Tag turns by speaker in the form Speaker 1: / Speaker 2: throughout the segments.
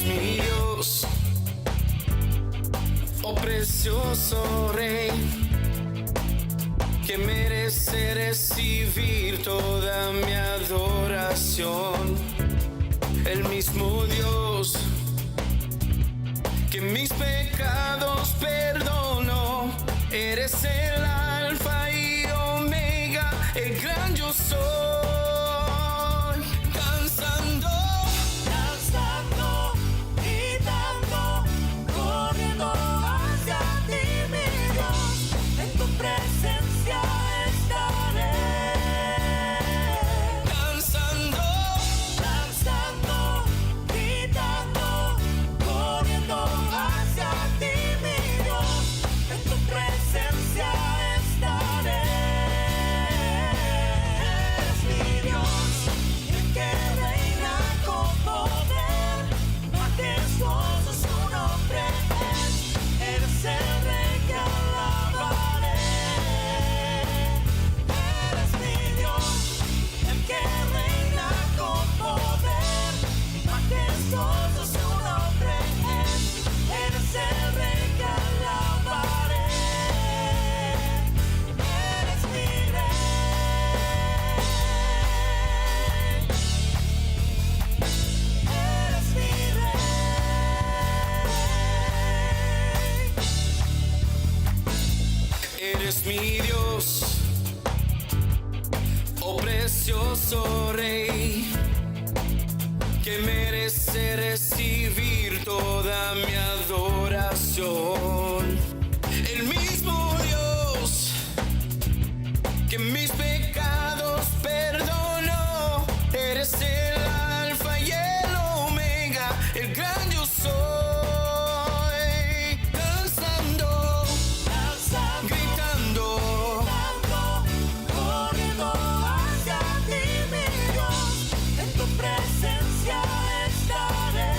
Speaker 1: mi Dios, oh precioso Rey, que merece recibir toda mi adoración. El mismo Dios que mis pecados perdonó, eres el alfa y omega, el gran yo soy. Danzando,
Speaker 2: danzando, gritando, corriendo hacia ti, mi Dios, en tu presencia estaré.
Speaker 1: danzando,
Speaker 2: Danzando, gritando, corriendo hacia ti, mi Dios, en tu presencia estaré. Eres mi Dios, el que reina con poder, majestuoso su nombre es. Eres el Rey que alabaré. Eres mi Dios, el que reina con poder, majestuoso su nombre es. Eres el Rey que alabaré. Eres mi Rey. Eres mi Rey.
Speaker 1: eres mi Dios, oh precioso Rey, que merece recibir toda mi adoración. El mismo Dios que mis pecados perdonó, eres el alfa y el omega, el gran yo soy. Danzando,
Speaker 2: Danzando,
Speaker 1: gritando,
Speaker 2: corriendo hacia ti, mi Dios, en tu presencia estaré.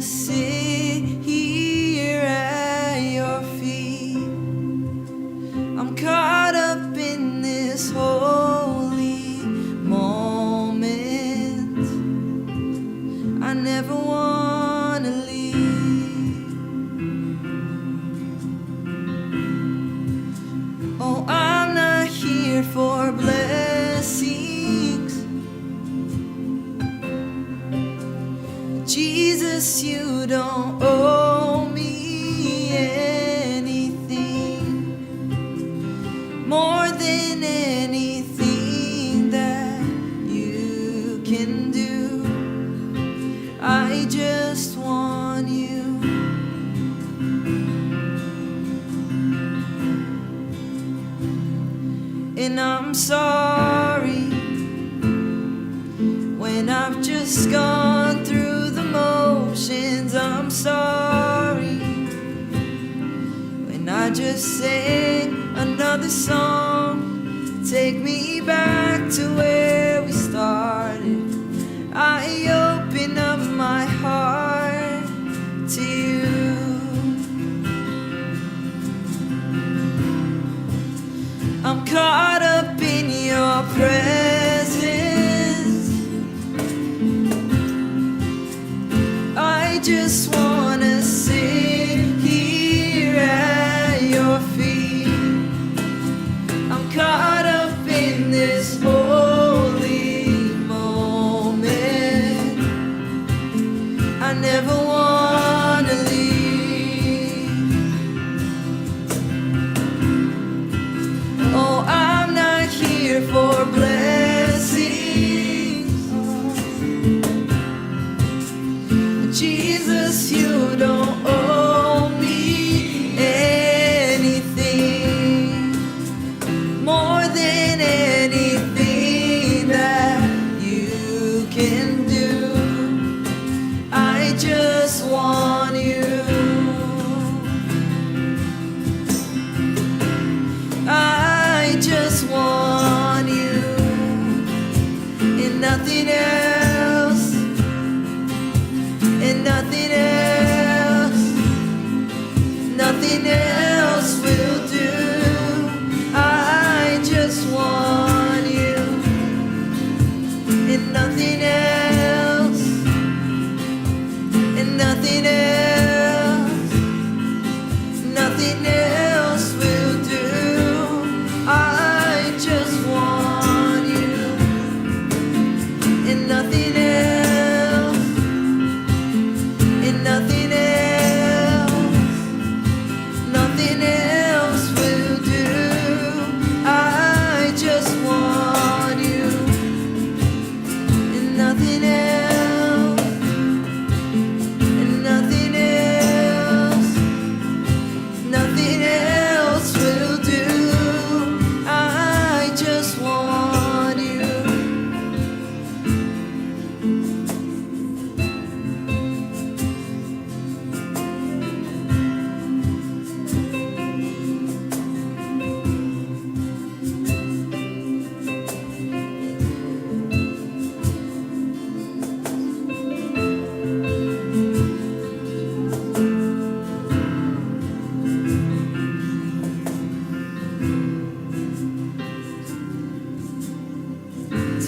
Speaker 3: sit here at your feet. I'm caught up in this holy moment. I never wanna leave. Oh, I'm not here for blessings. Jesus, you don't owe me anything more than anything that you can do. I just want you. And I'm sorry when I've just gone through the motions. I'm sorry when I just sang another song. Take me back to where we started. I open up my heart to you. I'm caught up in your presence. I just wanna sit here at your feet. I'm caught up in this holy moment. I never wanna leave. Oh, I'm not here for blessings. Jesus, you don't owe me anything more than anything that you can do. I just want you. I just want you and nothing else, and nothing else, nothing else will do. I just want you and nothing else, and nothing else, nothing else will do. I just want you and nothing else, and nothing else, nothing else will do. I just want you and nothing else, and nothing else, nothing else will do. I just want you.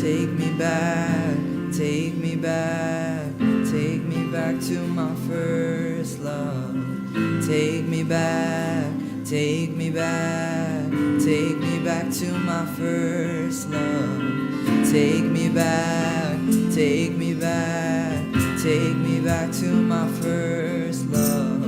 Speaker 3: Take me back, take me back, take me back to my first love. Take me back, take me back, take me back to my first love. Take me back, take me back, take me back to my first love.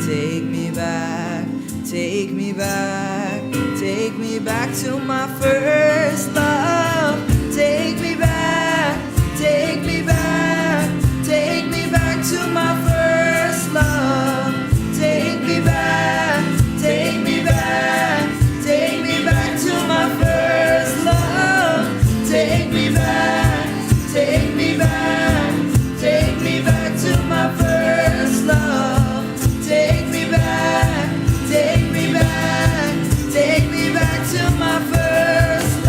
Speaker 3: Take me back, take me back, take me back to my first love. Take me back, take me back, take me back to my first love. Take me back, take me back, take me back to my first love. Take me back, take me back, take me back to my first love. Take me back, take me back, take me back to my first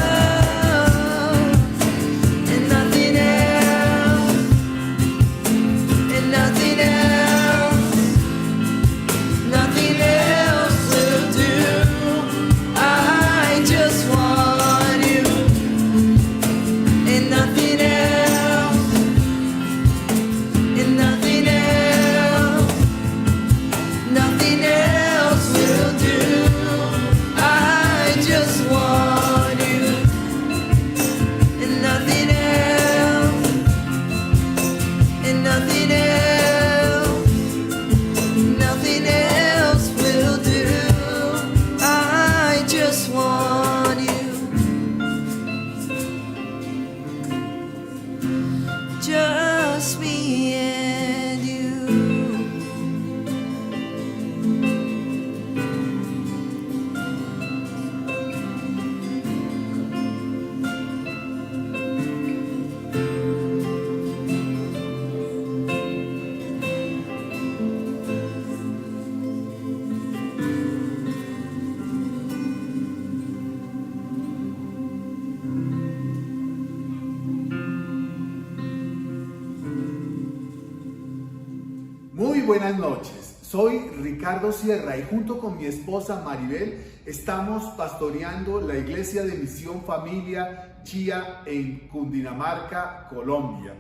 Speaker 4: buenas noches, soy Ricardo Sierra y junto con mi esposa Maribel estamos pastoreando la Iglesia de Misión Familia Chía en Cundinamarca, Colombia.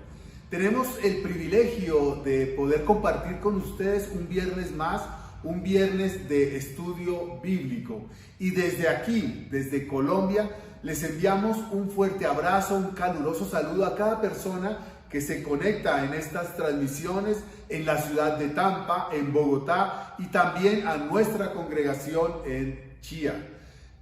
Speaker 4: Tenemos el privilegio de poder compartir con ustedes un viernes más, un viernes de estudio bíblico. Y desde aquí, desde Colombia, les enviamos un fuerte abrazo, un caluroso saludo a cada persona que se conecta en estas transmisiones en la ciudad de Tampa, en Bogotá y también a nuestra congregación en Chía.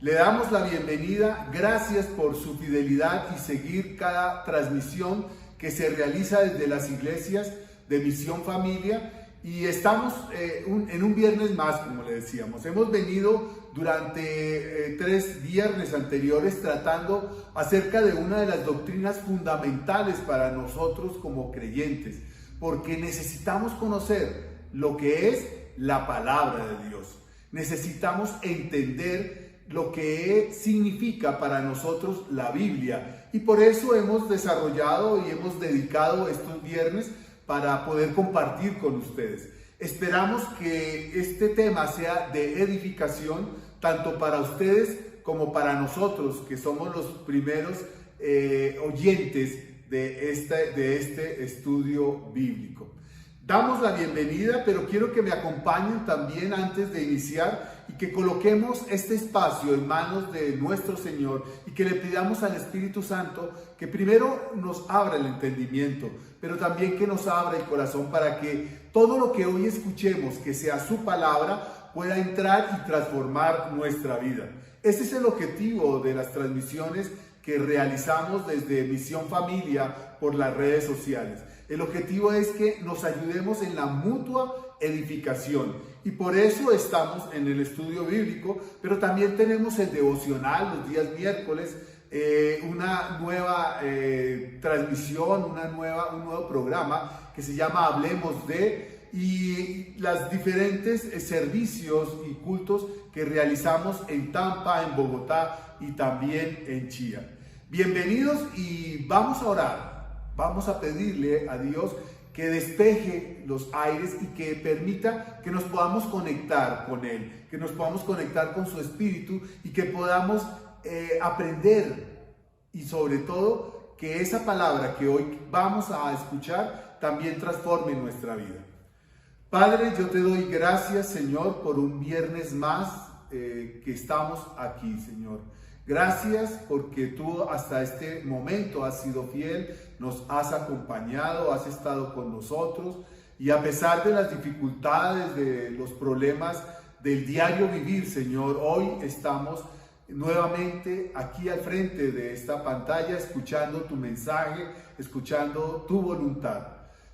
Speaker 4: Le damos la bienvenida, gracias por su fidelidad y seguir cada transmisión que se realiza desde las iglesias de Misión Familia. Y estamos en un viernes más, como le decíamos. Hemos venido durante 3 viernes anteriores tratando acerca de una de las doctrinas fundamentales para nosotros como creyentes, porque necesitamos conocer lo que es la palabra de Dios. Necesitamos entender lo que significa para nosotros la Biblia. Y por eso hemos desarrollado y hemos dedicado estos viernes para poder compartir con ustedes. Esperamos que este tema sea de edificación tanto para ustedes como para nosotros, que somos los primeros oyentes de este estudio bíblico. Damos la bienvenida, pero quiero que me acompañen también antes de iniciar y que coloquemos este espacio en manos de nuestro Señor y que le pidamos al Espíritu Santo que primero nos abra el entendimiento, pero también que nos abra el corazón para que todo lo que hoy escuchemos, que sea su palabra, pueda entrar y transformar nuestra vida. Ese es el objetivo de las transmisiones que realizamos desde Misión Familia por las redes sociales. El objetivo es que nos ayudemos en la mutua edificación y por eso estamos en el estudio bíblico, pero también tenemos el devocional los días miércoles, una nueva transmisión, un nuevo programa que se llama Hablemos de, y las diferentes servicios y cultos que realizamos en Tampa, en Bogotá y también en Chía. Bienvenidos y vamos a orar. Vamos a pedirle a Dios que despeje los aires y que permita que nos podamos conectar con Él, que nos podamos conectar con su Espíritu y que podamos aprender y sobre todo que esa palabra que hoy vamos a escuchar también transforme nuestra vida. Padre, yo te doy gracias, Señor, por un viernes más que estamos aquí, Señor. Gracias porque tú hasta este momento has sido fiel, nos has acompañado, has estado con nosotros y a pesar de las dificultades, de los problemas del diario vivir, Señor, hoy estamos nuevamente aquí al frente de esta pantalla escuchando tu mensaje, escuchando tu voluntad.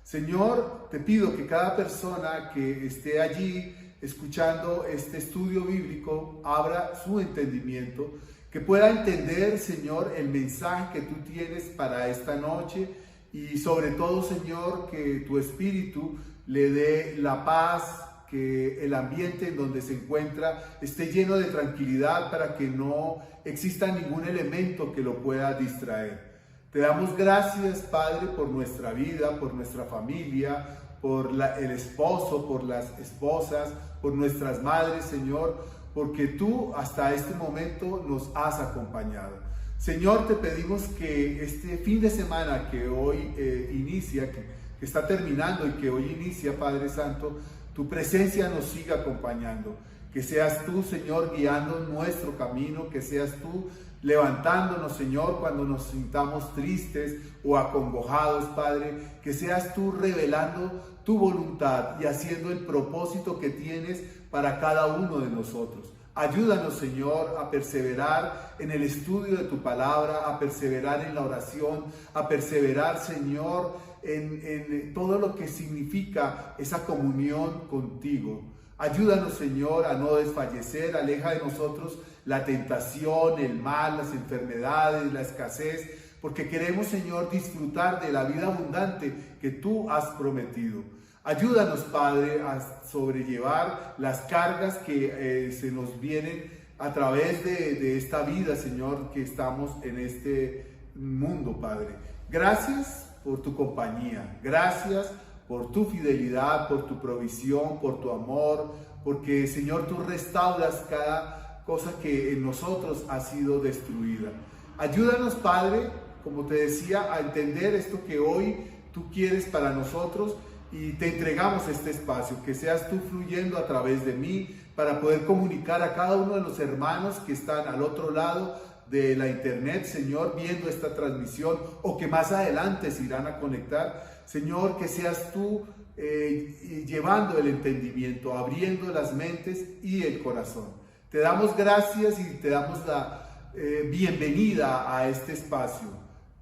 Speaker 4: Señor, te pido que cada persona que esté allí escuchando este estudio bíblico abra su entendimiento, que pueda entender, Señor, el mensaje que tú tienes para esta noche y sobre todo, Señor, que tu Espíritu le dé la paz, que el ambiente en donde se encuentra esté lleno de tranquilidad para que no exista ningún elemento que lo pueda distraer. Te damos gracias, Padre, por nuestra vida, por nuestra familia, por el esposo, por las esposas, por nuestras madres, Señor, porque tú hasta este momento nos has acompañado. Señor, te pedimos que este fin de semana que hoy inicia, que está terminando y que hoy inicia, Padre Santo, tu presencia nos siga acompañando. Que seas tú, Señor, guiando nuestro camino, que seas tú levantándonos, Señor, cuando nos sintamos tristes o acongojados, Padre, que seas tú revelando tu voluntad y haciendo el propósito que tienes para cada uno de nosotros. Ayúdanos, Señor, a perseverar en el estudio de tu palabra, a perseverar en la oración, a perseverar, Señor, en todo lo que significa esa comunión contigo. Ayúdanos, Señor, a no desfallecer, aleja de nosotros la tentación, el mal, las enfermedades, la escasez, porque queremos, Señor, disfrutar de la vida abundante que tú has prometido. Ayúdanos, Padre, a sobrellevar las cargas que se nos vienen a través de esta vida, Señor, que estamos en este mundo, Padre. Gracias por tu compañía. Gracias por tu fidelidad, por tu provisión, por tu amor, porque Señor tú restauras cada cosa que en nosotros ha sido destruida. Ayúdanos, Padre, como te decía, a entender esto que hoy tú quieres para nosotros y te entregamos este espacio, que seas tú fluyendo a través de mí para poder comunicar a cada uno de los hermanos que están al otro lado de la internet, Señor, viendo esta transmisión o que más adelante se irán a conectar. Señor, que seas tú llevando el entendimiento, abriendo las mentes y el corazón. Te damos gracias y te damos la bienvenida a este espacio.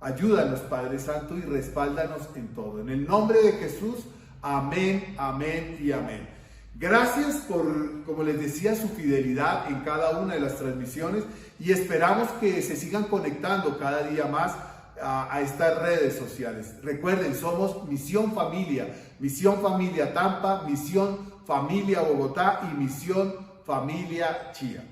Speaker 4: Ayúdanos, Padre Santo, y respáldanos en todo. En el nombre de Jesús, amén, amén y amén. Gracias por, como les decía, su fidelidad en cada una de las transmisiones y esperamos que se sigan conectando cada día más a estas redes sociales. Recuerden, somos Misión Familia Tampa, Misión Familia Bogotá y Misión Familia Chía.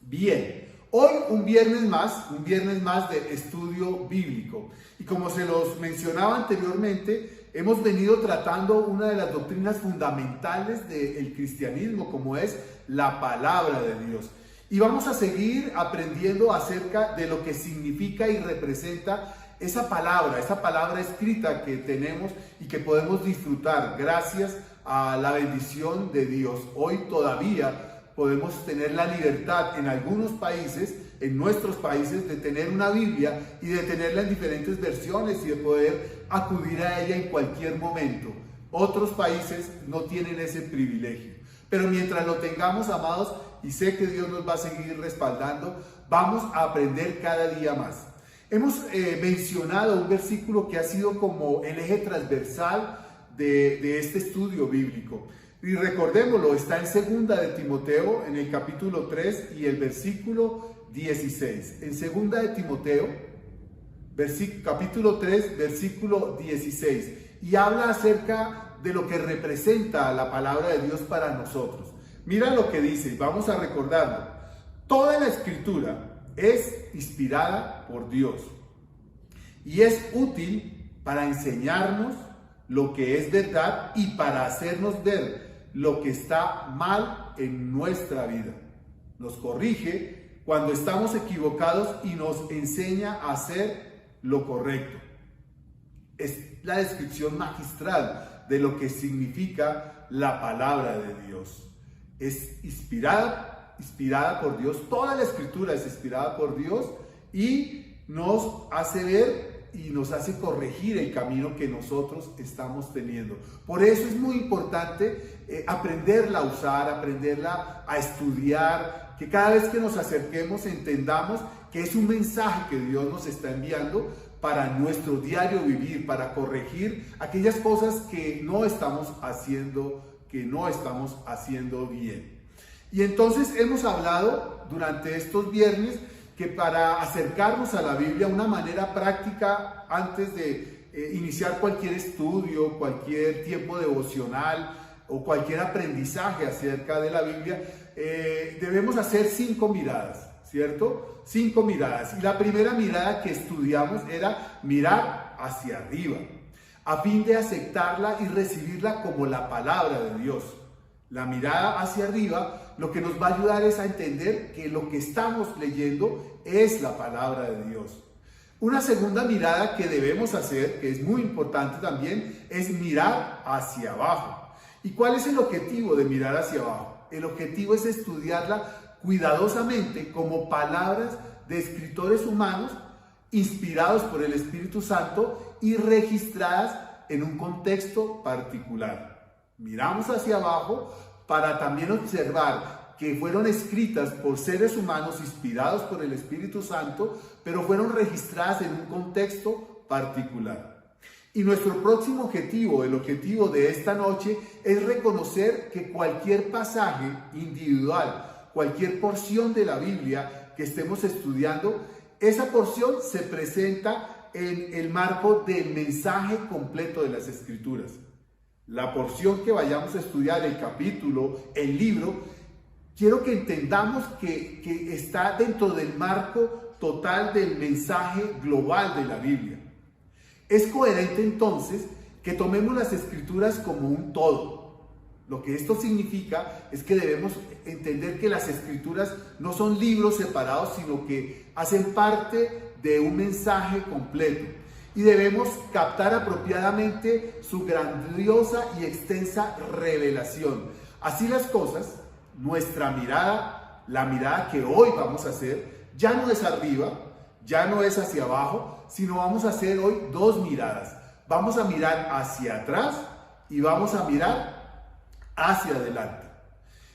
Speaker 4: Bien, hoy un viernes más de estudio bíblico. Y como se los mencionaba anteriormente, hemos venido tratando una de las doctrinas fundamentales del cristianismo, como es la palabra de Dios. Y vamos a seguir aprendiendo acerca de lo que significa y representa esa palabra escrita que tenemos y que podemos disfrutar gracias a la bendición de Dios. Hoy todavía podemos tener la libertad en algunos países, en nuestros países, de tener una Biblia y de tenerla en diferentes versiones y de poder acudir a ella en cualquier momento. Otros países no tienen ese privilegio. Pero mientras lo tengamos, amados, y sé que Dios nos va a seguir respaldando, vamos a aprender cada día más. Hemos mencionado un versículo que ha sido como el eje transversal de este estudio bíblico. Y recordémoslo, está en 2 de Timoteo, en el capítulo 3 y el versículo 16. En 2 de Timoteo, capítulo 3, versículo 16. Y habla acerca de lo que representa la palabra de Dios para nosotros. Mira lo que dice, vamos a recordarlo. Toda la escritura es inspirada por Dios y es útil para enseñarnos lo que es verdad y para hacernos ver lo que está mal en nuestra vida. Nos corrige cuando estamos equivocados y nos enseña a hacer lo correcto. Es la descripción magistral de lo que significa la palabra de Dios. Es inspirada por Dios, toda la escritura es inspirada por Dios y nos hace ver y nos hace corregir el camino que nosotros estamos teniendo. Por eso es muy importante aprenderla a usar, aprenderla a estudiar, que cada vez que nos acerquemos entendamos que es un mensaje que Dios nos está enviando para nuestro diario vivir, para corregir aquellas cosas que no estamos haciendo bien. Y entonces hemos hablado durante estos viernes que para acercarnos a la Biblia de una manera práctica antes de iniciar cualquier estudio, cualquier tiempo devocional o cualquier aprendizaje acerca de la Biblia, debemos hacer 5 miradas, ¿cierto? 5 miradas. Y la primera mirada que estudiamos era mirar hacia arriba, a fin de aceptarla y recibirla como la palabra de Dios. La mirada hacia arriba lo que nos va a ayudar es a entender que lo que estamos leyendo es la palabra de Dios. Una segunda mirada que debemos hacer, que es muy importante también, es mirar hacia abajo. ¿Y cuál es el objetivo de mirar hacia abajo? El objetivo es estudiarla cuidadosamente como palabras de escritores humanos inspirados por el Espíritu Santo y registradas en un contexto particular. Miramos hacia abajo para también observar que fueron escritas por seres humanos inspirados por el Espíritu Santo, pero fueron registradas en un contexto particular. Y nuestro próximo objetivo, el objetivo de esta noche, es reconocer que cualquier pasaje individual, cualquier porción de la Biblia que estemos estudiando, esa porción se presenta en el marco del mensaje completo de las Escrituras. La porción que vayamos a estudiar, el capítulo, el libro, quiero que entendamos que está dentro del marco total del mensaje global de la Biblia. Es coherente entonces que tomemos las Escrituras como un todo. Lo que esto significa es que debemos entender que las Escrituras no son libros separados, sino que hacen parte de un mensaje completo. Y debemos captar apropiadamente su grandiosa y extensa revelación. Así las cosas, nuestra mirada, la mirada que hoy vamos a hacer, ya no es arriba, ya no es hacia abajo, sino vamos a hacer hoy dos miradas. Vamos a mirar hacia atrás y vamos a mirar hacia adelante.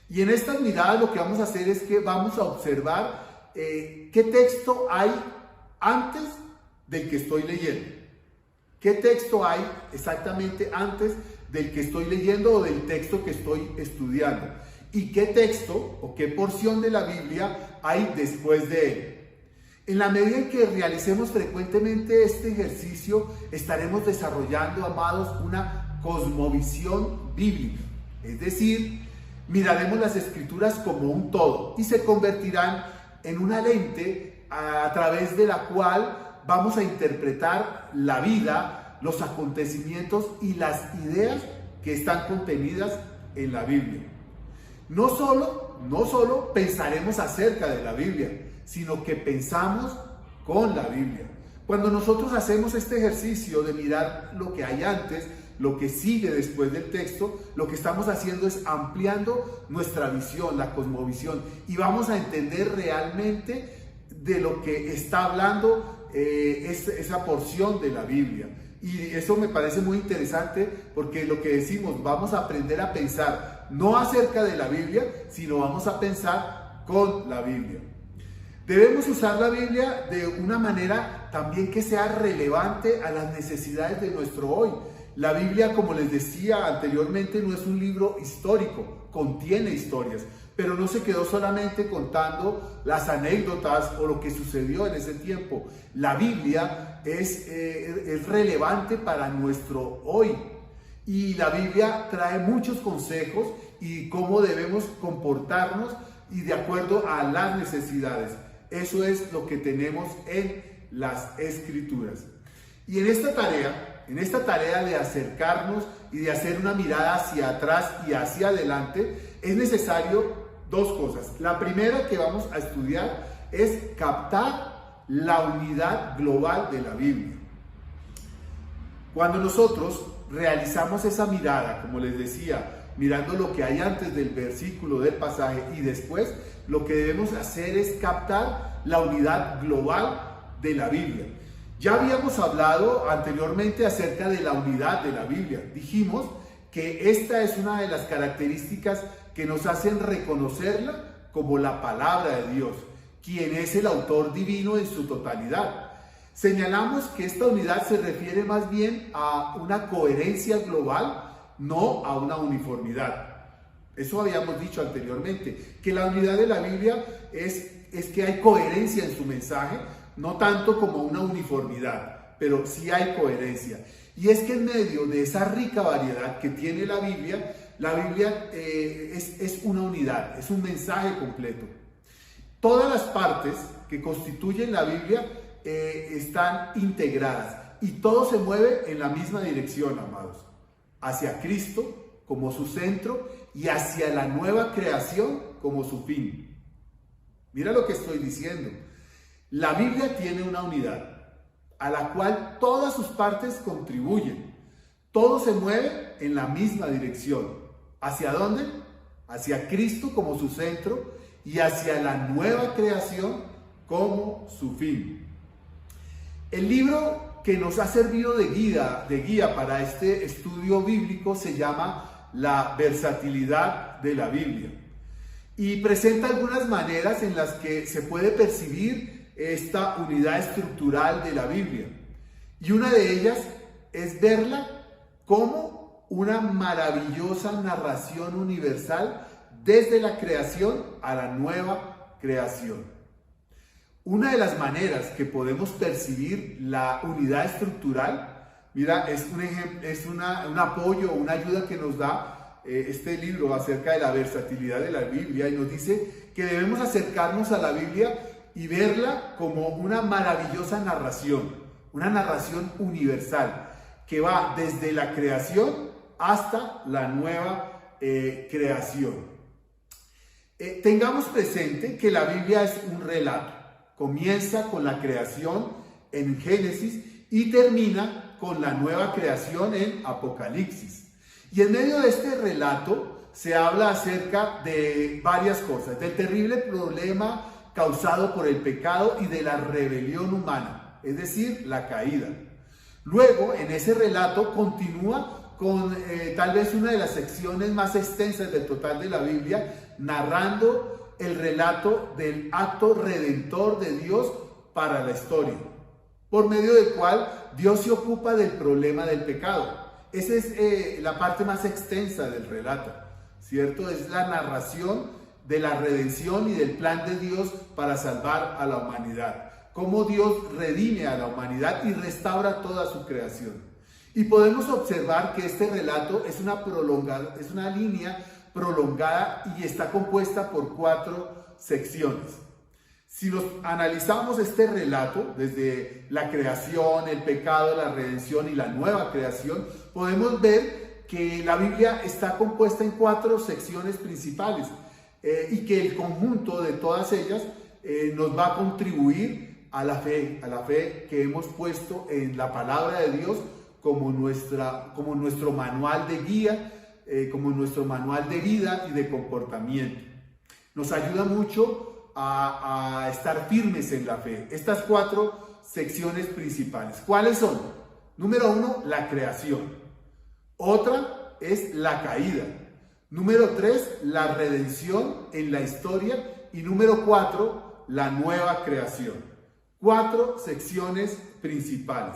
Speaker 4: Y en estas miradas lo que vamos a hacer es que vamos a observar qué texto hay antes del que estoy leyendo. ¿Qué texto hay exactamente antes del que estoy leyendo o del texto que estoy estudiando? ¿Y qué texto o qué porción de la Biblia hay después de él? En la medida en que realicemos frecuentemente este ejercicio, estaremos desarrollando, amados, una cosmovisión bíblica. Es decir, miraremos las Escrituras como un todo y se convertirán en una lente a través de la cual vamos a interpretar la vida, los acontecimientos y las ideas que están contenidas en la Biblia. No solo pensaremos acerca de la Biblia, sino que pensamos con la Biblia. Cuando nosotros hacemos este ejercicio de mirar lo que hay antes, lo que sigue después del texto, lo que estamos haciendo es ampliando nuestra visión, la cosmovisión, y vamos a entender realmente de lo que está hablando esa porción de la Biblia. Y eso me parece muy interesante porque lo que decimos, vamos a aprender a pensar no acerca de la Biblia, sino vamos a pensar con la Biblia. Debemos usar la Biblia de una manera también que sea relevante a las necesidades de nuestro hoy. La Biblia, como les decía anteriormente, no es un libro histórico, contiene historias, pero no se quedó solamente contando las anécdotas o lo que sucedió en ese tiempo. La Biblia es relevante para nuestro hoy. Y la Biblia trae muchos consejos y cómo debemos comportarnos y de acuerdo a las necesidades. Eso es lo que tenemos en las Escrituras. Y en esta tarea de acercarnos y de hacer una mirada hacia atrás y hacia adelante, es necesario dos cosas. La primera que vamos a estudiar es captar la unidad global de la Biblia. Cuando nosotros realizamos esa mirada, como les decía, mirando lo que hay antes del versículo, del pasaje y después, lo que debemos hacer es captar la unidad global de la Biblia. Ya habíamos hablado anteriormente acerca de la unidad de la Biblia. Dijimos que esta es una de las características que nos hacen reconocerla como la palabra de Dios, quien es el autor divino en su totalidad. Señalamos que esta unidad se refiere más bien a una coherencia global, no a una uniformidad. Eso habíamos dicho anteriormente, que la unidad de la Biblia es que hay coherencia en su mensaje, no tanto como una uniformidad, pero sí hay coherencia. Y es que en medio de esa rica variedad que tiene la Biblia es una unidad, es un mensaje completo. Todas las partes que constituyen la Biblia están integradas y todo se mueve en la misma dirección, amados, hacia Cristo como su centro y hacia la nueva creación como su fin. Mira lo que estoy diciendo. La Biblia tiene una unidad a la cual todas sus partes contribuyen. Todo se mueve en la misma dirección. ¿Hacia dónde? Hacia Cristo como su centro y hacia la nueva creación como su fin. El libro que nos ha servido de guía para este estudio bíblico se llama La versatilidad de la Biblia. Y presenta algunas maneras en las que se puede percibir esta unidad estructural de la Biblia. Y una de ellas es verla como una maravillosa narración universal desde la creación a la nueva creación. Una de las maneras que podemos percibir la unidad estructural, mira, es un apoyo, una ayuda que nos da este libro acerca de la versatilidad de la Biblia, y nos dice que debemos acercarnos a la Biblia y verla como una maravillosa narración, una narración universal, que va desde la creación hasta la nueva creación. Tengamos presente que la Biblia es un relato. Comienza con la creación en Génesis y termina con la nueva creación en Apocalipsis. Y en medio de este relato se habla acerca de varias cosas, del terrible problema causado por el pecado y de la rebelión humana, es decir, la caída. Luego, en ese relato continúa con tal vez una de las secciones más extensas del total de la Biblia, narrando el relato del acto redentor de Dios para la historia, por medio del cual Dios se ocupa del problema del pecado. Esa es la parte más extensa del relato, ¿cierto? Es la narración de la redención y del plan de Dios para salvar a la humanidad. Cómo Dios redime a la humanidad y restaura toda su creación. Y podemos observar que este relato es una línea prolongada y está compuesta por 4 secciones. Si nos analizamos este relato desde la creación, el pecado, la redención y la nueva creación, podemos ver que la Biblia está compuesta en 4 secciones principales y que el conjunto de todas ellas nos va a contribuir a la fe que hemos puesto en la palabra de Dios como nuestro manual de guía, como nuestro manual de vida y de comportamiento. Nos ayuda mucho a estar firmes en la fe. Estas 4 secciones principales, ¿cuáles son? Número 1, la creación. Otra es la caída. Número 3, la redención en la historia. Y número 4, la nueva creación. 4 secciones principales.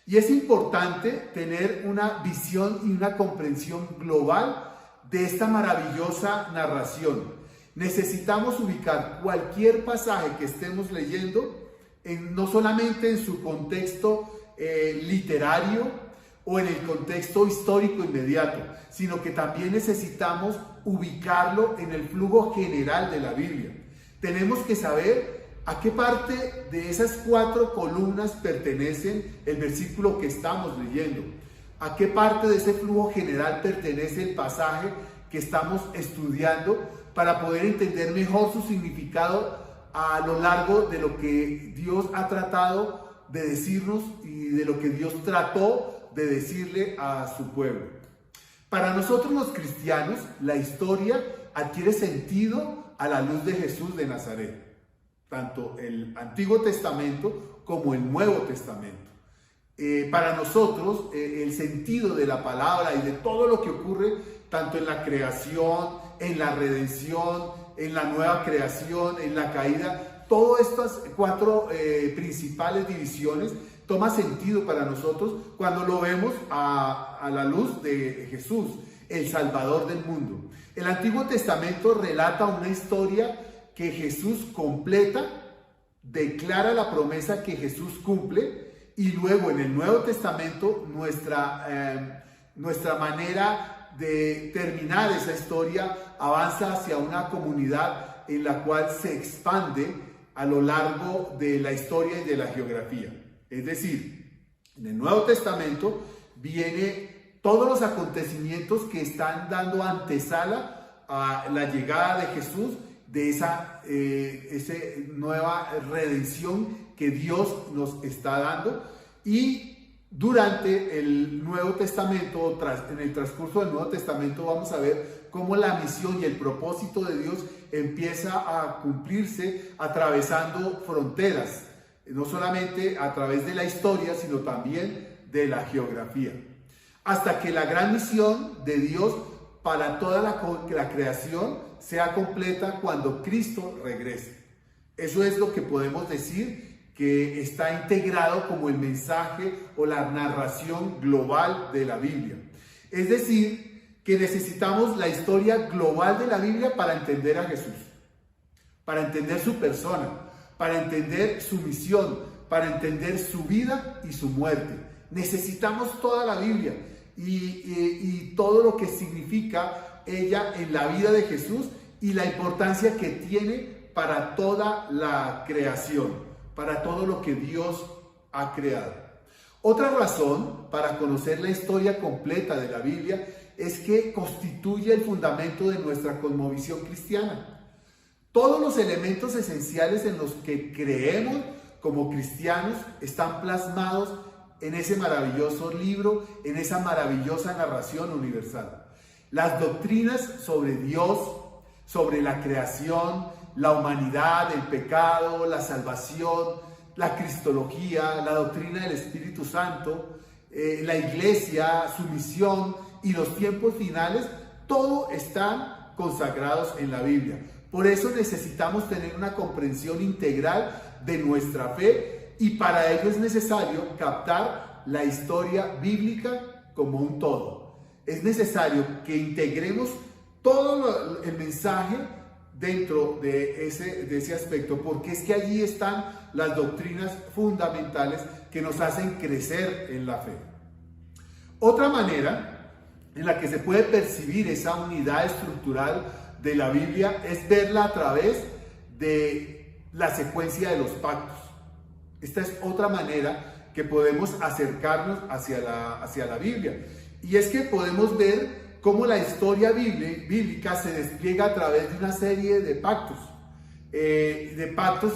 Speaker 4: Y es importante tener una visión y una comprensión global de esta maravillosa narración. Necesitamos ubicar cualquier pasaje que estemos leyendo, no solamente en su contexto literario o en el contexto histórico inmediato, sino que también necesitamos ubicarlo en el flujo general de la Biblia. Tenemos que saber ¿a qué parte de esas 4 columnas pertenecen el versículo que estamos leyendo? ¿A qué parte de ese flujo general pertenece el pasaje que estamos estudiando para poder entender mejor su significado a lo largo de lo que Dios ha tratado de decirnos y de lo que Dios trató de decirle a su pueblo? Para nosotros los cristianos, la historia adquiere sentido a la luz de Jesús de Nazaret. Tanto el Antiguo Testamento como el Nuevo Testamento. Para nosotros, el sentido de la palabra y de todo lo que ocurre, tanto en la creación, en la redención, en la nueva creación, en la caída, todas estas 4 principales divisiones toma sentido para nosotros cuando lo vemos a la luz de Jesús, el Salvador del mundo. El Antiguo Testamento relata una historia que Jesús completa, declara la promesa que Jesús cumple, y luego en el Nuevo Testamento nuestra manera de terminar esa historia avanza hacia una comunidad en la cual se expande a lo largo de la historia y de la geografía. Es decir, en el Nuevo Testamento viene todos los acontecimientos que están dando antesala a la llegada de Jesús, de esa nueva redención que Dios nos está dando. Y durante el Nuevo Testamento, en el transcurso del Nuevo Testamento, vamos a ver cómo la misión y el propósito de Dios empieza a cumplirse atravesando fronteras, no solamente a través de la historia, sino también de la geografía, hasta que la gran misión de Dios para toda la creación sea completa cuando Cristo regrese. Eso es lo que podemos decir que está integrado como el mensaje o la narración global de la Biblia. Es decir, que necesitamos la historia global de la Biblia para entender a Jesús, para entender su persona, para entender su misión, para entender su vida y su muerte. Necesitamos toda la Biblia y todo lo que significa ella en la vida de Jesús y la importancia que tiene para toda la creación, para todo lo que Dios ha creado. Otra razón para conocer la historia completa de la Biblia es que constituye el fundamento de nuestra cosmovisión cristiana. Todos los elementos esenciales en los que creemos como cristianos están plasmados en ese maravilloso libro, en esa maravillosa narración universal. Las doctrinas sobre Dios, sobre la creación, la humanidad, el pecado, la salvación, la cristología, la doctrina del Espíritu Santo, la iglesia, su misión y los tiempos finales, todo están consagrados en la Biblia. Por eso necesitamos tener una comprensión integral de nuestra fe y para ello es necesario captar la historia bíblica como un todo. Es necesario que integremos todo el mensaje dentro de ese aspecto, porque es que allí están las doctrinas fundamentales que nos hacen crecer en la fe. Otra manera en la que se puede percibir esa unidad estructural de la Biblia es verla a través de la secuencia de los pactos. Esta es otra manera que podemos acercarnos hacia la Biblia. Y es que podemos ver cómo la historia bíblica se despliega a través de una serie de pactos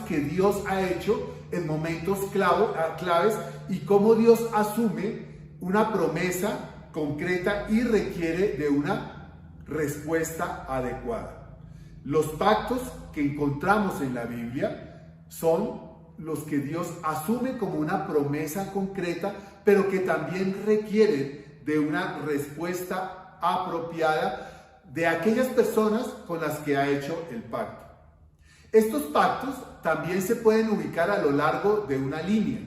Speaker 4: que Dios ha hecho en momentos claves y cómo Dios asume una promesa concreta y requiere de una respuesta adecuada. Los pactos que encontramos en la Biblia son los que Dios asume como una promesa concreta, pero que también requieren de una respuesta apropiada de aquellas personas con las que ha hecho el pacto. Estos pactos también se pueden ubicar a lo largo de una línea,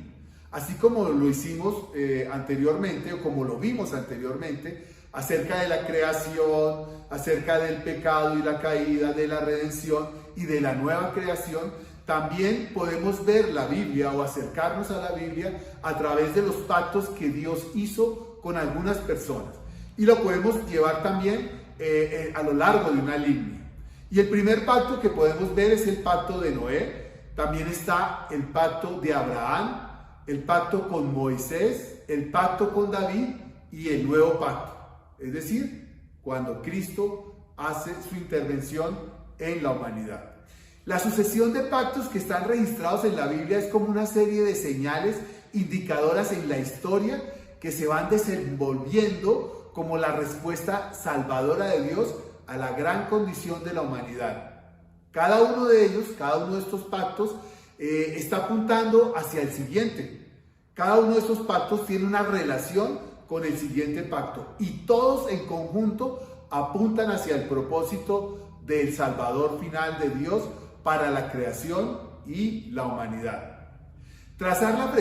Speaker 4: así como lo hicimos anteriormente o como lo vimos anteriormente acerca de la creación, acerca del pecado y la caída, de la redención y de la nueva creación. También podemos ver la Biblia o acercarnos a la Biblia a través de los pactos que Dios hizo con algunas personas. Y lo podemos llevar también a lo largo de una línea. Y el primer pacto que podemos ver es el pacto de Noé. También está el pacto de Abraham, el pacto con Moisés, el pacto con David y el nuevo pacto. Es decir, cuando Cristo hace su intervención en la humanidad. La sucesión de pactos que están registrados en la Biblia es como una serie de señales indicadoras en la historia que se van desenvolviendo como la respuesta salvadora de Dios a la gran condición de la humanidad. Cada uno de ellos, cada uno de estos pactos está apuntando hacia el siguiente. Cada uno de estos pactos tiene una relación con el siguiente pacto y todos en conjunto apuntan hacia el propósito del Salvador final de Dios para la creación y la humanidad. Trazar la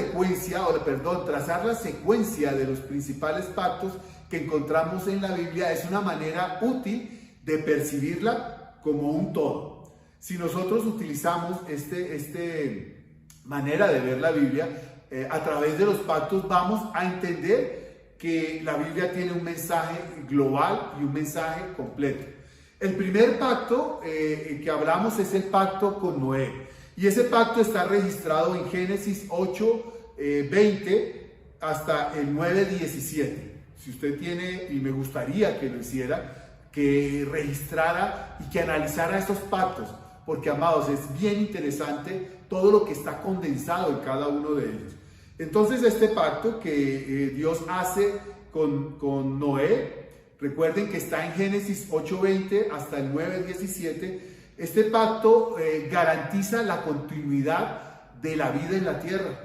Speaker 4: secuencia de los principales pactos que encontramos en la Biblia es una manera útil de percibirla como un todo. Si nosotros utilizamos esta manera de ver la Biblia a través de los pactos, vamos a entender que la Biblia tiene un mensaje global y un mensaje completo. El primer pacto que hablamos es el pacto con Noé. Y ese pacto está registrado en Génesis 8, 20 hasta el 9, 17. Si usted tiene, y me gustaría que lo hiciera, que registrara y que analizara estos pactos. Porque, amados, es bien interesante todo lo que está condensado en cada uno de ellos. Entonces, este pacto que Dios hace con Noé, recuerden que está en Génesis 8:20 hasta el 9:17. Este pacto garantiza la continuidad de la vida en la tierra.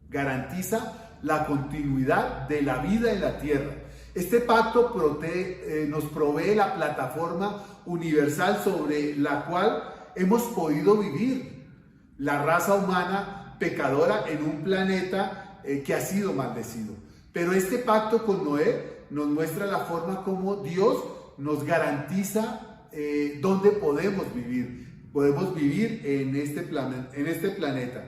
Speaker 4: Garantiza la continuidad de la vida en la tierra. Este pacto nos provee la plataforma universal sobre la cual hemos podido vivir la raza humana pecadora en un planeta que ha sido maldecido. Pero este pacto con Noé nos muestra la forma como Dios nos garantiza dónde podemos vivir. Podemos vivir en este planeta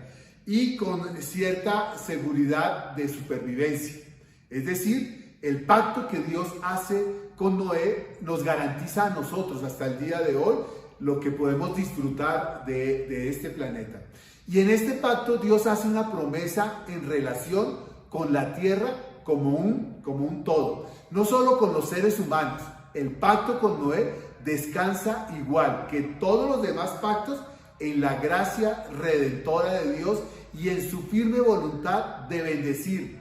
Speaker 4: y con cierta seguridad de supervivencia. Es decir, el pacto que Dios hace con Noé nos garantiza a nosotros hasta el día de hoy lo que podemos disfrutar de este planeta. Y en este pacto Dios hace una promesa en relación con la tierra como un todo. No solo con los seres humanos. El pacto con Noé descansa igual que todos los demás pactos en la gracia redentora de Dios y en su firme voluntad de bendecir.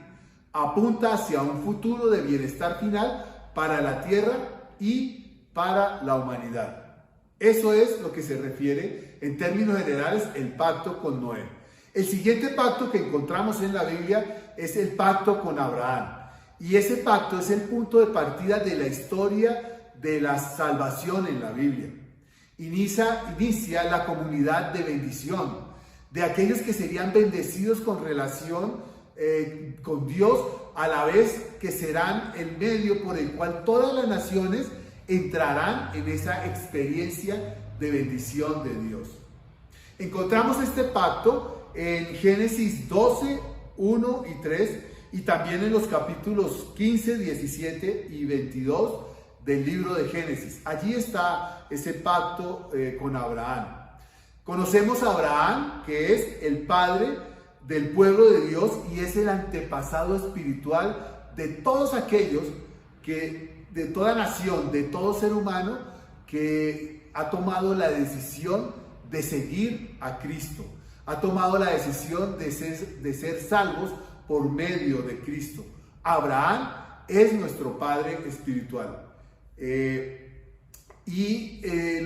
Speaker 4: Apunta hacia un futuro de bienestar final para la tierra y para la humanidad. Eso es lo que se refiere en términos generales el pacto con Noé. El siguiente pacto que encontramos en la Biblia es el pacto con Abraham. Y ese pacto es el punto de partida de la historia de la salvación en la Biblia. Inicia la comunidad de bendición, de aquellos que serían bendecidos con relación con Dios, a la vez que serán el medio por el cual todas las naciones entrarán en esa experiencia de bendición de Dios. Encontramos este pacto en Génesis 12, 1 y 3 y también en los capítulos 15, 17 y 22 del libro de Génesis. Allí está ese pacto con Abraham. Conocemos a Abraham, que es el padre del pueblo de Dios y es el antepasado espiritual de todos aquellos de toda nación, de todo ser humano que ha tomado la decisión de seguir a Cristo, ha tomado la decisión de ser salvos por medio de Cristo. Abraham es nuestro padre espiritual.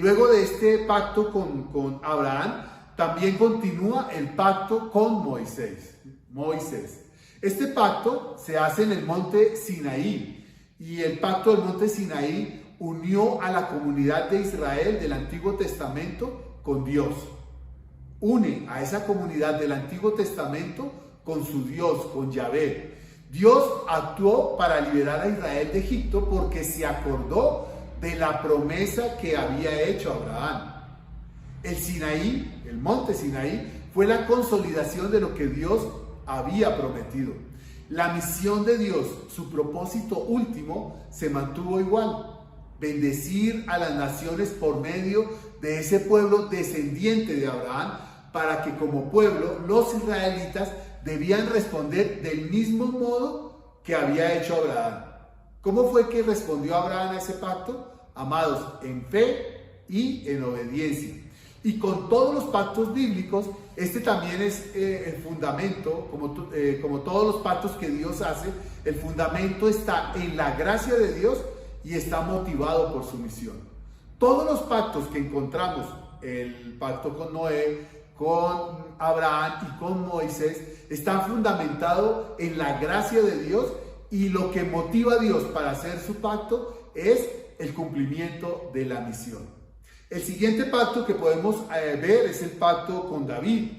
Speaker 4: Luego de este pacto con Abraham, también continúa el pacto con Moisés. Este pacto se hace en el monte Sinaí. Y el pacto del monte Sinaí unió a la comunidad de Israel del Antiguo Testamento con Dios. Une a esa comunidad del Antiguo Testamento con su Dios, con Yahvé. Dios actuó para liberar a Israel de Egipto porque se acordó de la promesa que había hecho Abraham. El Sinaí, el monte Sinaí, fue la consolidación de lo que Dios había prometido. La misión de Dios, su propósito último, se mantuvo igual: bendecir a las naciones por medio de ese pueblo descendiente de Abraham, para que como pueblo los israelitas debían responder del mismo modo que había hecho Abraham. ¿Cómo fue que respondió Abraham a ese pacto? Amados, en fe y en obediencia. Y con todos los pactos bíblicos, este también es el fundamento, como todos los pactos que Dios hace, el fundamento está en la gracia de Dios y está motivado por su misión. Todos los pactos que encontramos, el pacto con Noé, con Abraham y con Moisés, están fundamentados en la gracia de Dios, y lo que motiva a Dios para hacer su pacto es el cumplimiento de la misión. El siguiente pacto que podemos ver es el pacto con David.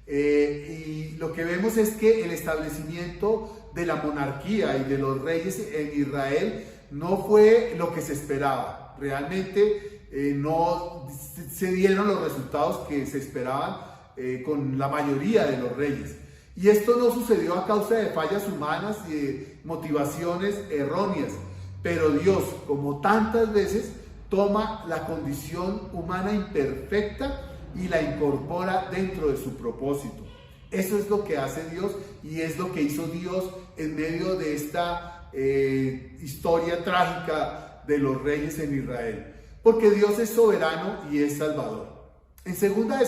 Speaker 4: Y lo que vemos es que el establecimiento de la monarquía y de los reyes en Israel no fue lo que se esperaba. Realmente no se dieron los resultados que se esperaban con la mayoría de los reyes. Y esto no sucedió a causa de fallas humanas y de motivaciones erróneas. Pero Dios, como tantas veces, toma la condición humana imperfecta y la incorpora dentro de su propósito. Eso es lo que hace Dios y es lo que hizo Dios en medio de esta historia trágica de los reyes en Israel. Porque Dios es soberano y es salvador. En 2 de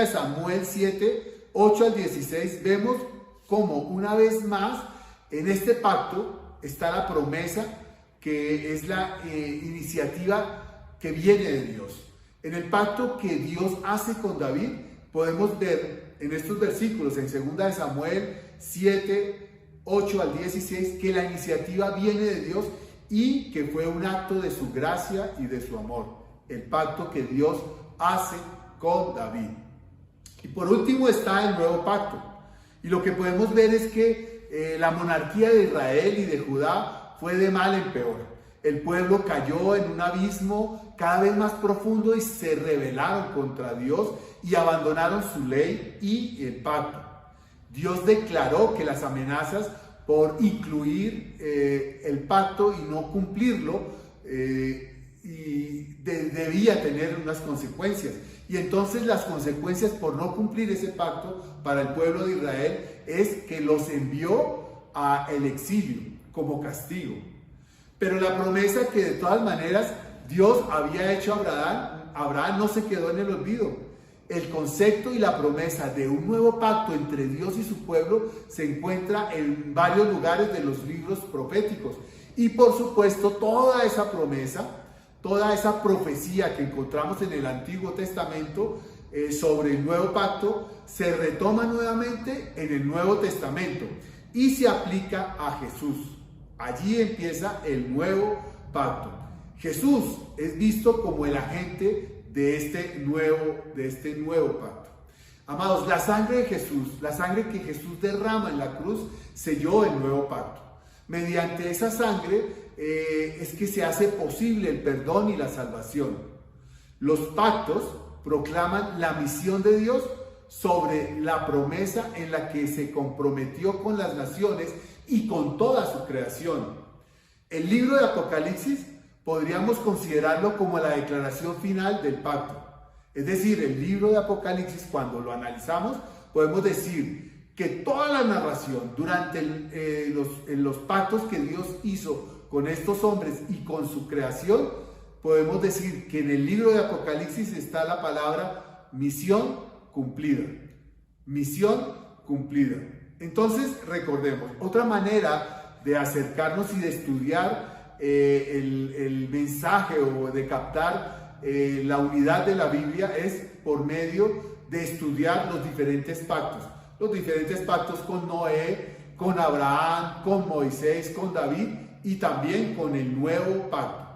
Speaker 4: Samuel 7, 8 al 16, vemos como una vez más en este pacto está la promesa, que es la iniciativa que viene de Dios. En el pacto que Dios hace con David, podemos ver en estos versículos, en 2 de Samuel 7, 8 al 16, que la iniciativa viene de Dios y que fue un acto de su gracia y de su amor. El pacto que Dios hace con David. Y por último está el nuevo pacto. Y lo que podemos ver es que la monarquía de Israel y de Judá fue de mal en peor. El pueblo cayó en un abismo cada vez más profundo y se rebelaron contra Dios y abandonaron su ley y el pacto. Dios declaró que las amenazas por incluir el pacto y no cumplirlo debía tener unas consecuencias. Y entonces las consecuencias por no cumplir ese pacto para el pueblo de Israel es que los envió al exilio como castigo. Pero la promesa que de todas maneras Dios había hecho a Abraham no se quedó en el olvido. El concepto y la promesa de un nuevo pacto entre Dios y su pueblo se encuentra en varios lugares de los libros proféticos. Y por supuesto toda esa promesa, toda esa profecía que encontramos en el Antiguo Testamento sobre el nuevo pacto se retoma nuevamente en el Nuevo Testamento y se aplica a Jesús. Allí empieza el nuevo pacto. Jesús es visto como el agente de este nuevo pacto. Amados, la sangre de Jesús, la sangre que Jesús derrama en la cruz, selló el nuevo pacto. Mediante esa sangre es que se hace posible el perdón y la salvación. Los pactos proclaman la misión de Dios sobre la promesa en la que se comprometió con las naciones y con toda su creación. El libro de Apocalipsis podríamos considerarlo como la declaración final del pacto. Es decir, el libro de Apocalipsis, cuando lo analizamos, podemos decir que toda la narración durante los pactos que Dios hizo con estos hombres y con su creación, podemos decir que en el libro de Apocalipsis está la palabra misión cumplida. Misión cumplida. Entonces, recordemos, otra manera de acercarnos y de estudiar el mensaje o de captar la unidad de la Biblia es por medio de estudiar los diferentes pactos. Los diferentes pactos con Noé, con Abraham, con Moisés, con David y también con el nuevo pacto.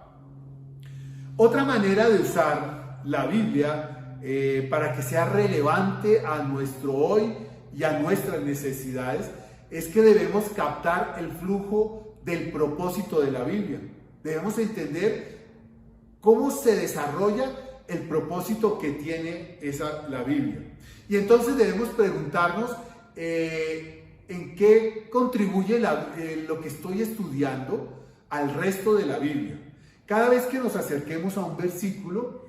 Speaker 4: Otra manera de usar la Biblia para que sea relevante a nuestro hoy y a nuestras necesidades es que debemos captar el flujo del propósito de la Biblia. Debemos entender cómo se desarrolla el propósito que tiene la Biblia. Y entonces debemos preguntarnos en qué contribuye lo que estoy estudiando al resto de la Biblia. Cada vez que nos acerquemos a un versículo,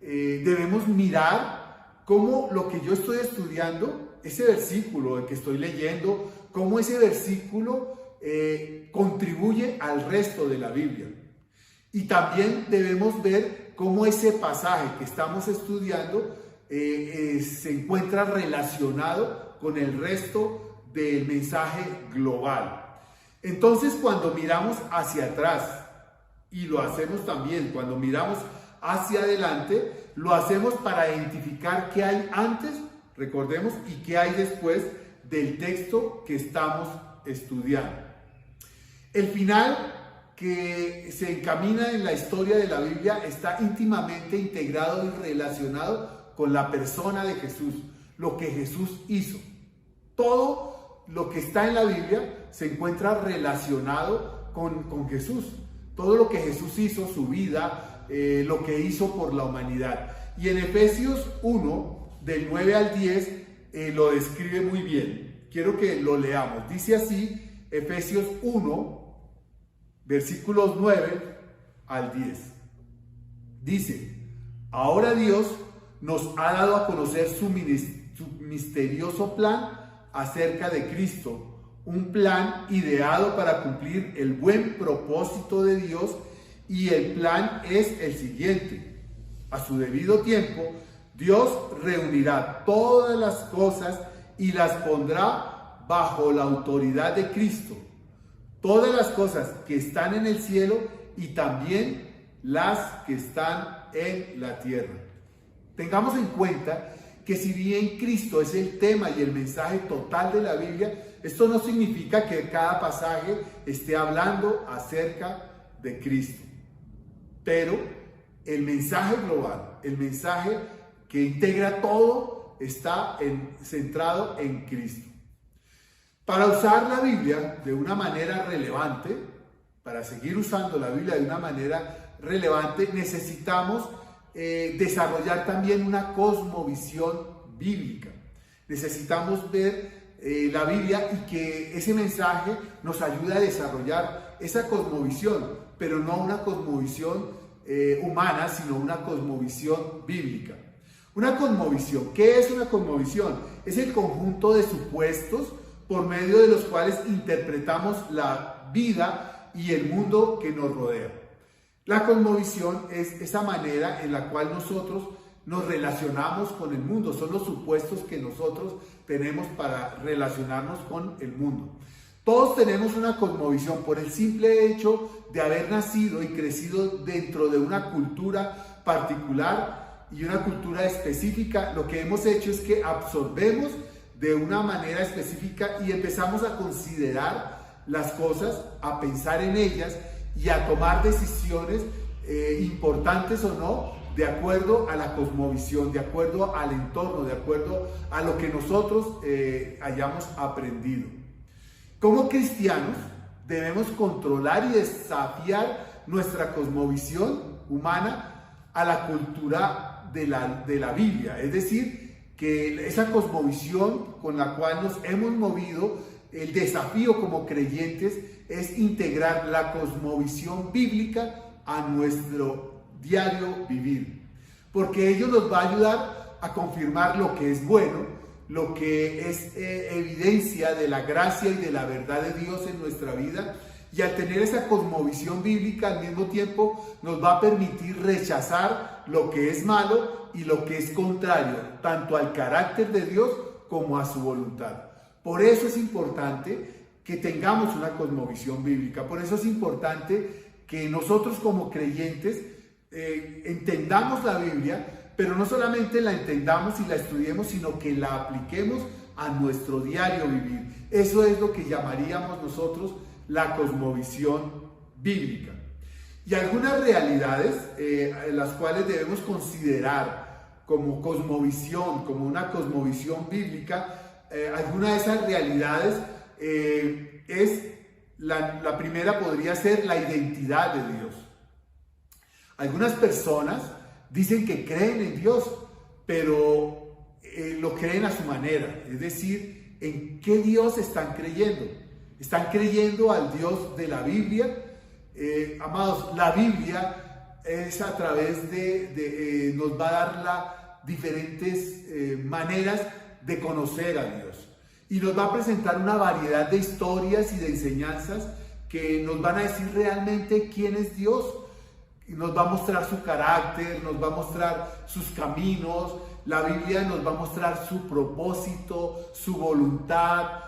Speaker 4: debemos mirar cómo lo que yo estoy estudiando, ese versículo que estoy leyendo, cómo ese versículo contribuye al resto de la Biblia. Y también debemos ver cómo ese pasaje que estamos estudiando se encuentra relacionado con el resto del mensaje global. Entonces, cuando miramos hacia atrás, y lo hacemos también cuando miramos hacia adelante, lo hacemos para identificar qué hay antes, recordemos, y qué hay después del texto que estamos estudiando. El final que se encamina en la historia de la Biblia está íntimamente integrado y relacionado con la persona de Jesús, lo que Jesús hizo. Todo lo que está en la Biblia se encuentra relacionado con Jesús. Todo lo que Jesús hizo, su vida, lo que hizo por la humanidad. Y en Efesios 1, del 9 al 10, lo describe muy bien. Quiero que lo leamos. Dice así, Efesios 1, versículos 9 al 10. Dice, ahora Dios nos ha dado a conocer su misterioso plan acerca de Cristo, un plan ideado para cumplir el buen propósito de Dios, y el plan es el siguiente. A su debido tiempo, Dios reunirá todas las cosas y las pondrá bajo la autoridad de Cristo. Todas las cosas que están en el cielo y también las que están en la tierra. Tengamos en cuenta que si bien Cristo es el tema y el mensaje total de la Biblia, esto no significa que cada pasaje esté hablando acerca de Cristo. Pero el mensaje global, el mensaje que integra todo, está centrado en Cristo. Para usar la Biblia de una manera relevante, para seguir usando la Biblia de una manera relevante, necesitamos desarrollar también una cosmovisión bíblica. Necesitamos ver la Biblia y que ese mensaje nos ayude a desarrollar esa cosmovisión, pero no una cosmovisión humana, sino una cosmovisión bíblica. Una cosmovisión, ¿qué es una cosmovisión? Es el conjunto de supuestos por medio de los cuales interpretamos la vida y el mundo que nos rodea. La cosmovisión es esa manera en la cual nosotros nos relacionamos con el mundo, son los supuestos que nosotros tenemos para relacionarnos con el mundo. Todos tenemos una cosmovisión por el simple hecho de haber nacido y crecido dentro de una cultura particular y una cultura específica. Lo que hemos hecho es que absorbemos de una manera específica y empezamos a considerar las cosas, a pensar en ellas y a tomar decisiones importantes o no, de acuerdo a la cosmovisión, de acuerdo al entorno, de acuerdo a lo que nosotros hayamos aprendido. Como cristianos debemos controlar y desafiar nuestra cosmovisión humana a la cultura de la Biblia, es decir, que esa cosmovisión con la cual nos hemos movido, el desafío como creyentes es integrar la cosmovisión bíblica a nuestro diario vivir, porque ello nos va a ayudar a confirmar lo que es bueno, lo que es evidencia de la gracia y de la verdad de Dios en nuestra vida, y al tener esa cosmovisión bíblica al mismo tiempo nos va a permitir rechazar lo que es malo y lo que es contrario, tanto al carácter de Dios como a su voluntad. Por eso es importante que tengamos una cosmovisión bíblica, por eso es importante que nosotros como creyentes entendamos la Biblia, pero no solamente la entendamos y la estudiemos, sino que la apliquemos a nuestro diario vivir. Eso es lo que llamaríamos nosotros la cosmovisión bíblica. Y algunas realidades las cuales debemos considerar como cosmovisión, como una cosmovisión bíblica, alguna de esas realidades la primera podría ser la identidad de Dios. Algunas personas dicen que creen en Dios, pero lo creen a su manera, es decir, ¿en qué Dios están creyendo? ¿Están creyendo al Dios de la Biblia? Amados, la Biblia es a través nos va a dar diferentes maneras de conocer a Dios. Y nos va a presentar una variedad de historias y de enseñanzas que nos van a decir realmente quién es Dios. Y nos va a mostrar su carácter, nos va a mostrar sus caminos. La Biblia nos va a mostrar su propósito, su voluntad.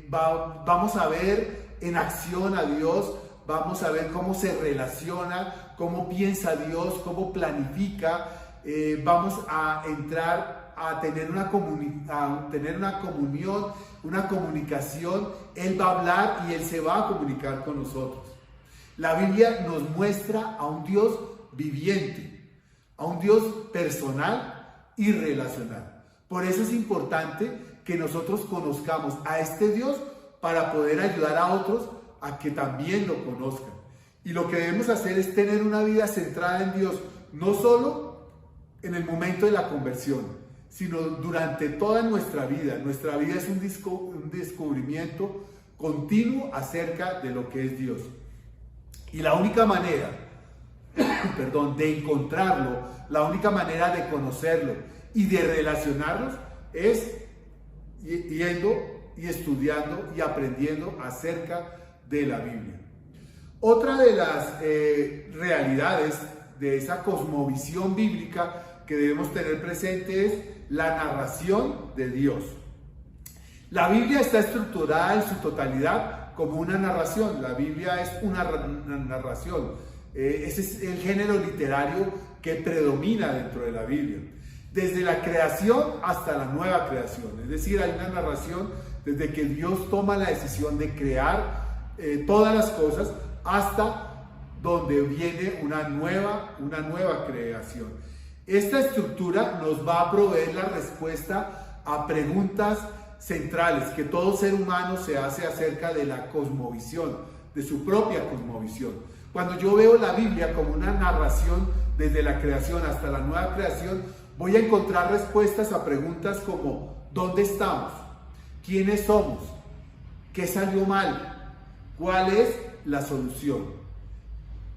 Speaker 4: Vamos a ver en acción a Dios, vamos a ver cómo se relaciona, cómo piensa Dios, cómo planifica. Vamos a entrar a tener una comunión, una comunicación. Él va a hablar y Él se va a comunicar con nosotros. La Biblia nos muestra a un Dios viviente, a un Dios personal y relacional. Por eso es importante que nosotros conozcamos a este Dios para poder ayudar a otros a que también lo conozcan. Y lo que debemos hacer es tener una vida centrada en Dios, no solo en el momento de la conversión, sino durante toda nuestra vida. Nuestra vida es un descubrimiento continuo acerca de lo que es Dios. Y la única manera, de encontrarlo, la única manera de conocerlo y de relacionarnos es yendo y estudiando y aprendiendo acerca de la Biblia. Otra de las realidades de esa cosmovisión bíblica que debemos tener presente es la narración de Dios. La Biblia está estructurada en su totalidad como una narración. La Biblia es una narración. Ese es el género literario que predomina dentro de la Biblia. Desde la creación hasta la nueva creación. Es decir, hay una narración desde que Dios toma la decisión de crear todas las cosas hasta donde viene una nueva creación. Esta estructura nos va a proveer la respuesta a preguntas centrales que todo ser humano se hace acerca de la cosmovisión, de su propia cosmovisión. Cuando yo veo la Biblia como una narración desde la creación hasta la nueva creación, voy a encontrar respuestas a preguntas como ¿dónde estamos? ¿Quiénes somos? ¿Qué salió mal? ¿Cuál es la solución?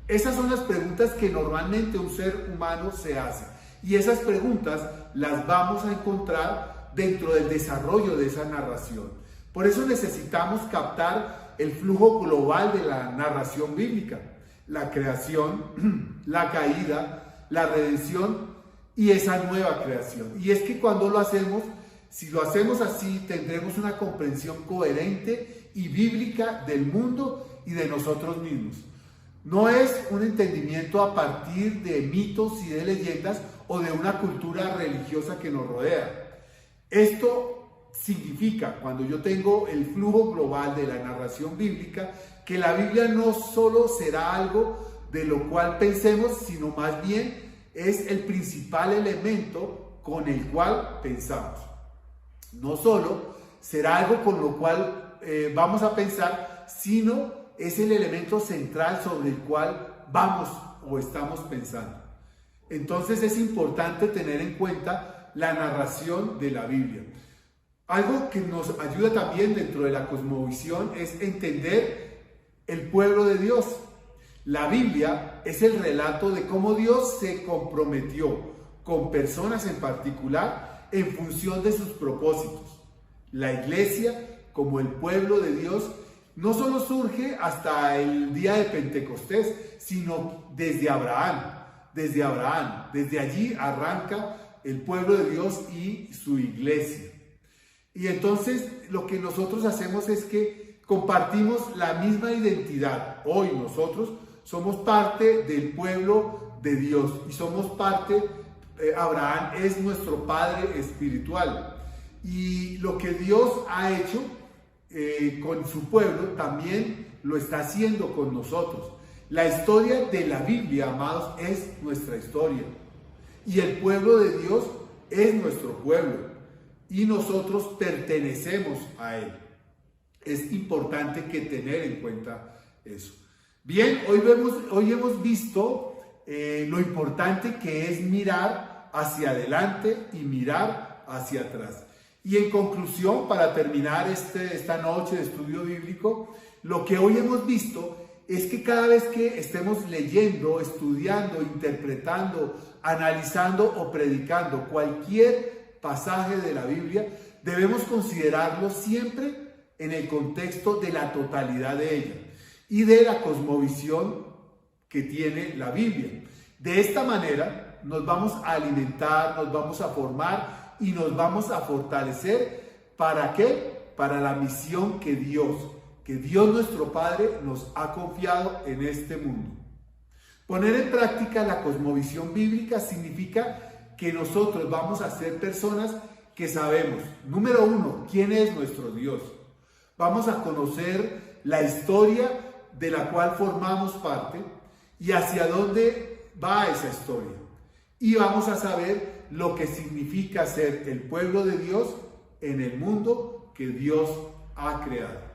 Speaker 4: Esas son las preguntas que normalmente un ser humano se hace. Y esas preguntas las vamos a encontrar dentro del desarrollo de esa narración. Por eso necesitamos captar el flujo global de la narración bíblica: la creación, la caída, la redención y esa nueva creación. Y es que cuando lo hacemos, si lo hacemos así, tendremos una comprensión coherente y bíblica del mundo y de nosotros mismos. No es un entendimiento a partir de mitos y de leyendas o de una cultura religiosa que nos rodea. Esto significa, cuando yo tengo el flujo global de la narración bíblica, que la Biblia no solo será algo de lo cual pensemos, sino más bien es el principal elemento con el cual pensamos. No solo será algo con lo cual vamos a pensar, sino es el elemento central sobre el cual vamos o estamos pensando. Entonces es importante tener en cuenta la narración de la Biblia. Algo que nos ayuda también dentro de la cosmovisión es entender el pueblo de Dios. La Biblia es el relato de cómo Dios se comprometió con personas en particular en función de sus propósitos. La iglesia, como el pueblo de Dios, no solo surge hasta el día de Pentecostés, sino desde Abraham. Desde allí arranca el pueblo de Dios y su iglesia. Y entonces lo que nosotros hacemos es que compartimos la misma identidad. Hoy nosotros somos parte del pueblo de Dios y somos parte, Abraham es nuestro padre espiritual. Y lo que Dios ha hecho con su pueblo también lo está haciendo con nosotros. La historia de la Biblia, amados, es nuestra historia. Y el pueblo de Dios es nuestro pueblo. Y nosotros pertenecemos a él. Es importante que tener en cuenta eso. Bien, hoy hemos visto lo importante que es mirar hacia adelante y mirar hacia atrás. Y en conclusión, para terminar esta noche de estudio bíblico, lo que hoy hemos visto es que cada vez que estemos leyendo, estudiando, interpretando, analizando o predicando cualquier pasaje de la Biblia, debemos considerarlo siempre en el contexto de la totalidad de ella y de la cosmovisión que tiene la Biblia. De esta manera nos vamos a alimentar, nos vamos a formar y nos vamos a fortalecer. ¿Para qué? Para la misión que Dios nuestro Padre nos ha confiado en este mundo. Poner en práctica la cosmovisión bíblica significa que nosotros vamos a ser personas que sabemos, número uno, quién es nuestro Dios. Vamos a conocer la historia de la cual formamos parte y hacia dónde va esa historia. Y vamos a saber lo que significa ser el pueblo de Dios en el mundo que Dios ha creado.